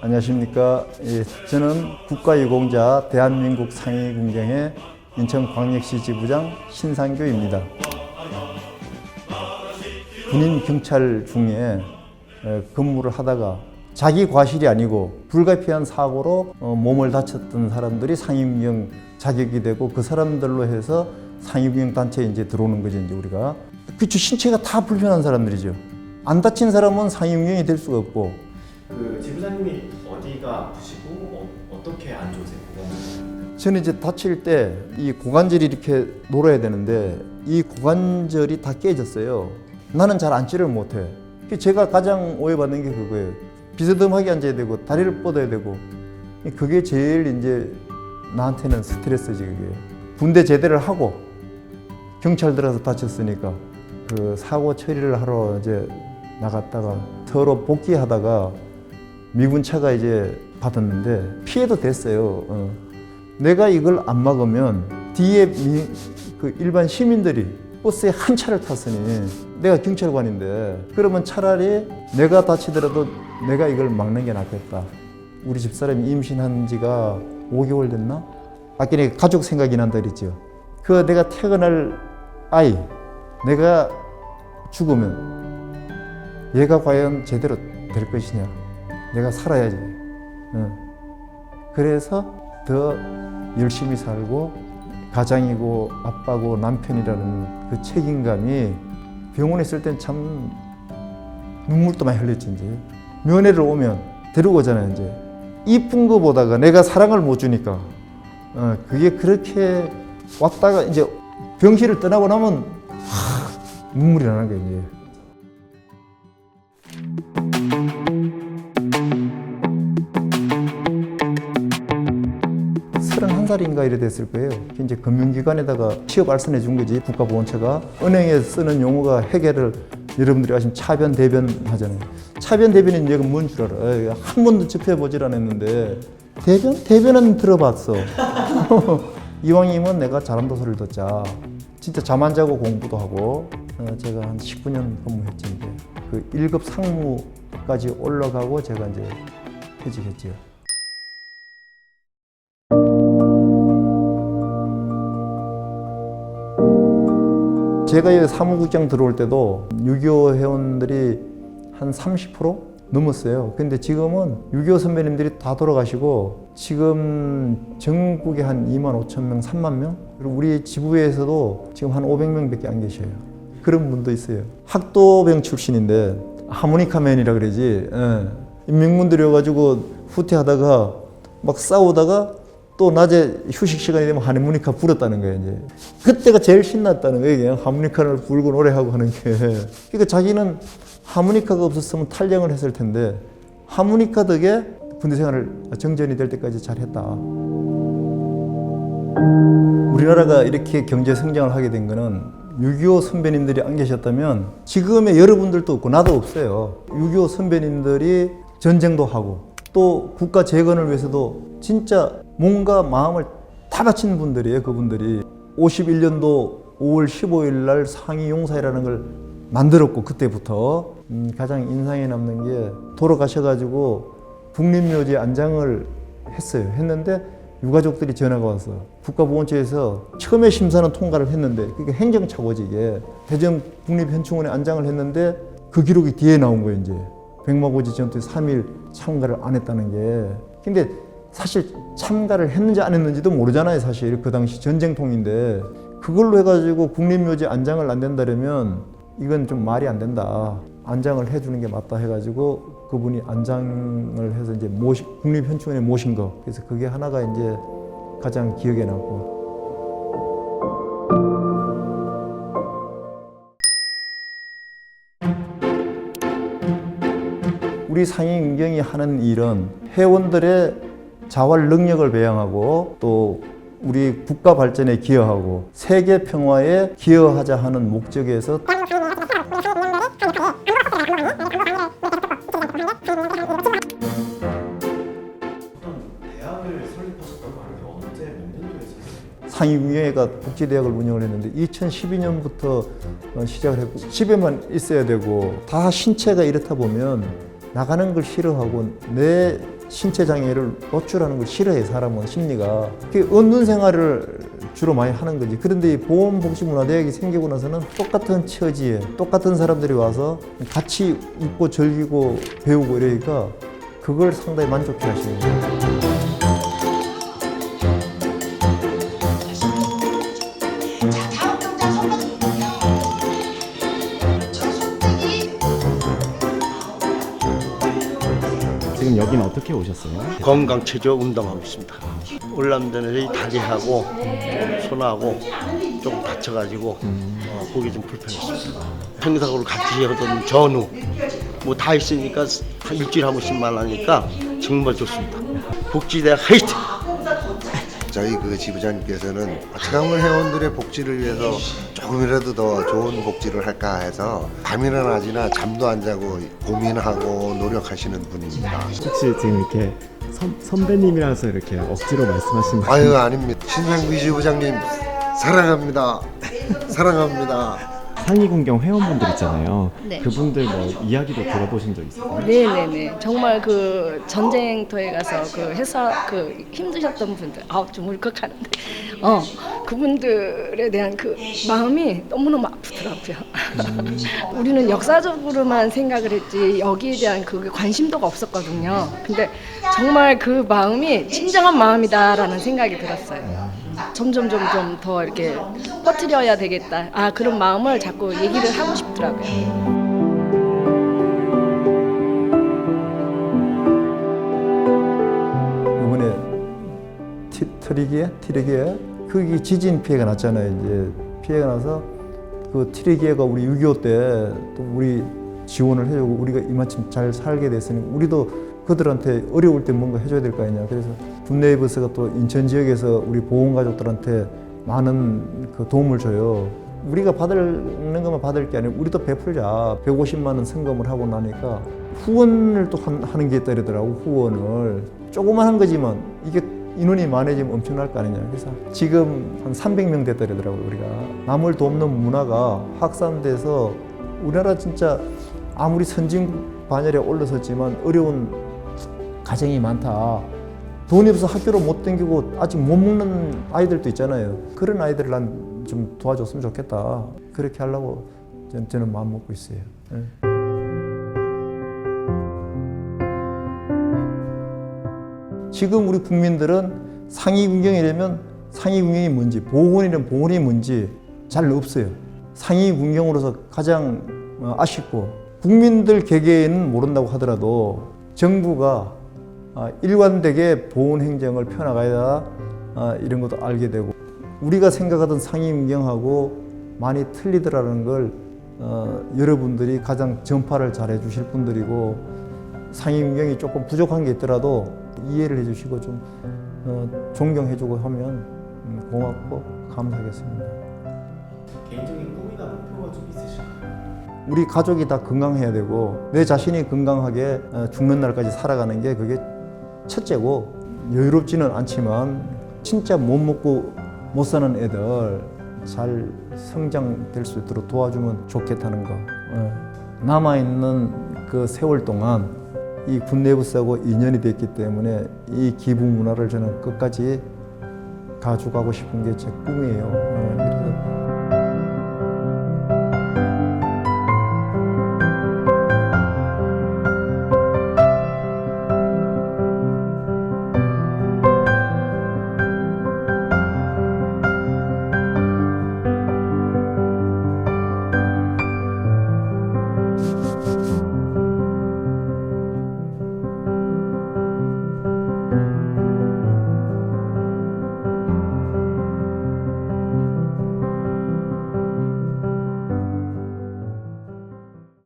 안녕하십니까. 저는 국가유공자 대한민국 상위군경의 인천광역시 지부장 신상교입니다. 군인 경찰 중에 근무를 하다가 자기 과실이 아니고 불가피한 사고로 몸을 다쳤던 사람들이 상위군경 자격이 되고 그 사람들로 해서 상위군경 단체에 이제 들어오는 거죠. 이제 우리가 그쵸, 신체가 다 불편한 사람들이죠. 안 다친 사람은 상위군경이 될 수가 없고. 그 지부장님이 어디가 아프시고 어떻게 안 좋으세요? 저는 이제 다칠 때 이 고관절이 이렇게 놀아야 되는데 이 고관절이 다 깨졌어요. 나는 잘 앉지를 못해. 제가 가장 오해받는 게 그거예요. 비스듬하게 앉아야 되고 다리를 뻗어야 되고 그게 제일 이제 나한테는 스트레스지. 그게 군대 제대를 하고 경찰 들어서 다쳤으니까 그 사고 처리를 하러 이제 나갔다가 서로 복귀하다가 미군 차가 이제 받았는데 피해도 됐어요. 내가 이걸 안 막으면 뒤에 그 일반 시민들이 버스에 한 차를 탔으니 내가 경찰관인데 그러면 차라리 내가 다치더라도 내가 이걸 막는 게 낫겠다. 우리 집사람이 임신한 지가 5개월 됐나? 아까 내가 가족 생각이 난다 그랬죠. 그 내가 태어날 아이, 내가 죽으면 얘가 과연 제대로 될 것이냐. 내가 살아야지. 그래서 더 열심히 살고 가장이고 아빠고 남편이라는 그 책임감이 병원에 있을 땐 참 눈물도 많이 흘렸지. 이제 면회를 오면 데리고 오잖아요. 이제 이쁜 거보다가 내가 사랑을 못 주니까 그게 그렇게 왔다가 이제 병실을 떠나고 나면 눈물이 나는 거예요. 이제. 31살인가 이래 됐을 거예요. 이제 금융기관에다가 취업 알선해 준 거지. 국가보훈처가 은행에 쓰는 용어가 회계를 여러분들이 아시면 차변 대변 하잖아요. 차변 대변이 내가 뭔 줄 알아. 한 번도 접해보질 않았는데 대변은 들어봤어. 이왕이면 내가 잘한다 소리를 듣자. 진짜 잠 안 자고 공부도 하고 제가 한 19년 근무했지. 이제 그 1급 상무까지 올라가고 제가 이제 퇴직했죠. 제가 여기 사무국장 들어올 때도 6.25 회원들이 한 30% 넘었어요. 근데 지금은 6.25 선배님들이 다 돌아가시고 지금 전국에 한 25,000명, 3만 명? 그리고 우리 지부에서도 지금 한 500명밖에 안 계셔요. 그런 분도 있어요. 학도병 출신인데 하모니카맨이라 그러지. 인명문들이어가지고 후퇴하다가 막 싸우다가 또 낮에 휴식 시간이 되면 하모니카 불었다는 거예요. 이제 그때가 제일 신났다는 거예요. 그냥 하모니카를 불고 노래하고 하는 게. 그러니까 자기는 하모니카가 없었으면 탈영을 했을 텐데 하모니카 덕에 군대 생활을 정전이 될 때까지 잘했다. 우리나라가 이렇게 경제 성장을 하게 된 거는 6.25 선배님들이 안 계셨다면 지금의 여러분들도 없고 나도 없어요. 6.25 선배님들이 전쟁도 하고 또 국가 재건을 위해서도 진짜 몸과 마음을 다 바친 분들이에요. 그분들이 51년도 5월 15일 날 상위용사회라는 걸 만들었고 그때부터 가장 인상에 남는 게 돌아가셔가지고 국립묘지에 안장을 했는데 유가족들이 전화가 와서 국가보훈처에서 처음에 심사는 통과를 했는데 그게 행정착오지. 이게 대전 국립현충원에 안장을 했는데 그 기록이 뒤에 나온 거예요. 이제 백마고지 전투에 3일 참가를 안 했다는 게. 근데 사실 참가를 했는지 안 했는지도 모르잖아요. 사실 그 당시 전쟁통인데 그걸로 해가지고 국립묘지 안장을 안 된다면 이건 좀 말이 안 된다. 안장을 해주는 게 맞다 해가지고 그분이 안장을 해서 이제 국립현충원에 모신 거. 그래서 그게 하나가 이제 가장 기억에 남고. 우리 상위군경이 하는 일은 회원들의 자활 능력을 배양하고 또 우리 국가 발전에 기여하고 세계 평화에 기여하자 하는 목적에서 대학을 설립하셨다고 하는데 언제 몇 년도에 설립하셨어요? 상위군경회가 복지대학을 운영을 했는데 2012년부터 시작을 했고 집에만 있어야 되고 다 신체가 이렇다 보면 나가는 걸 싫어하고 내 신체 장애를 노출하는 걸 싫어해. 사람은 심리가. 그 은둔 생활을 주로 많이 하는 거지. 그런데 이 보건복지문화대학이 생기고 나서는 똑같은 처지에 똑같은 사람들이 와서 같이 웃고 즐기고 배우고 이러니까 그걸 상당히 만족해 하시는 거예요. 자, 다음 동작 손목 볼게요. 저 손등이 지금 여기는 어떻게 오셨어요? 건강체조 운동하고 있습니다. 올라오면서 다리하고 손하고 조금 다쳐가지고 보기 좀 불편했습니다. 행사로 같이 하던 전후 뭐 다 있으니까 한 일주일에 한 번씩만 하니까 정말 좋습니다. 복지대 화이팅! 저희 그 지부장님께서는 창원 회원들의 복지를 위해서 조금이라도 더 좋은 복지를 할까 해서 밤이나 낮이나 잠도 안 자고 고민하고 노력하시는 분입니다. 혹시 지금 이렇게 선배님이라서 이렇게 억지로 말씀하시는 거 아유 아닙니다. 신상비 지부장님 사랑합니다. 사랑합니다. 상위군경 회원분들 있잖아요. 네. 그분들 뭐 이야기도 들어보신 적 있어요? 네네네. 정말 그 전쟁터에 가서 그 해사 그 힘드셨던 분들, 좀 울컥하는데, 그분들에 대한 그 마음이 너무너무 아프더라고요. 우리는 역사적으로만 생각을 했지 여기에 대한 그 관심도가 없었거든요. 근데 정말 그 마음이 진정한 마음이다라는 생각이 들었어요. 점점 더 이렇게 퍼뜨려야 되겠다. 그런 마음을 자꾸 얘기를 하고 싶더라고요. 이번에 트리기에 거기 지진 피해가 났잖아요. 이제 피해가 나서 그 트리기에가 우리 6.25 때 또 우리 지원을 해주고 우리가 이만큼 잘 살게 됐으니 우리도 그들한테 어려울 때 뭔가 해줘야 될 거 아니냐. 그래서 굿네이버스가 또 인천 지역에서 우리 보건가족들한테 많은 그 도움을 줘요. 우리가 받는 것만 받을 게 아니고 우리도 베풀자. 150만 원 성금을 하고 나니까 후원을 또 하는 게 있다 이러더라고. 후원을 조그만 거지만 이게 인원이 많아지면 엄청날 거 아니냐. 그래서 지금 한 300명 됐다 이러더라고요. 우리가 남을 돕는 문화가 확산돼서 우리나라 진짜 아무리 선진국 반열에 올라섰지만 어려운 가정이 많다. 돈이 없어서 학교로 못 다니고 아직 못 먹는 아이들도 있잖아요. 그런 아이들을 난 좀 도와줬으면 좋겠다. 그렇게 하려고 저는 마음 먹고 있어요. 네. 지금 우리 국민들은 상위군경이라면 상위군경이 뭔지, 보건이라면 보건이 뭔지 잘 없어요. 상위군경으로서 가장 아쉽고 국민들 개개인은 모른다고 하더라도 정부가 일관되게 보건 행정을 펴나가야 이런 것도 알게 되고 우리가 생각하던 상임경하고 많이 틀리더라는 걸 여러분들이 가장 전파를 잘 해주실 분들이고 상임경이 조금 부족한 게 있더라도 이해를 해주시고 좀 존경해주고 하면 고맙고 감사하겠습니다. 개인적인 꿈이나 목표가 좀 있으실까요? 우리 가족이 다 건강해야 되고 내 자신이 건강하게 죽는 날까지 살아가는 게 그게 첫째고 여유롭지는 않지만 진짜 못 먹고 못 사는 애들 잘 성장될 수 있도록 도와주면 좋겠다는 거. 남아있는 그 세월 동안 이 굿네이버스하고 인연이 됐기 때문에 이 기부 문화를 저는 끝까지 가져가고 싶은 게 제 꿈이에요.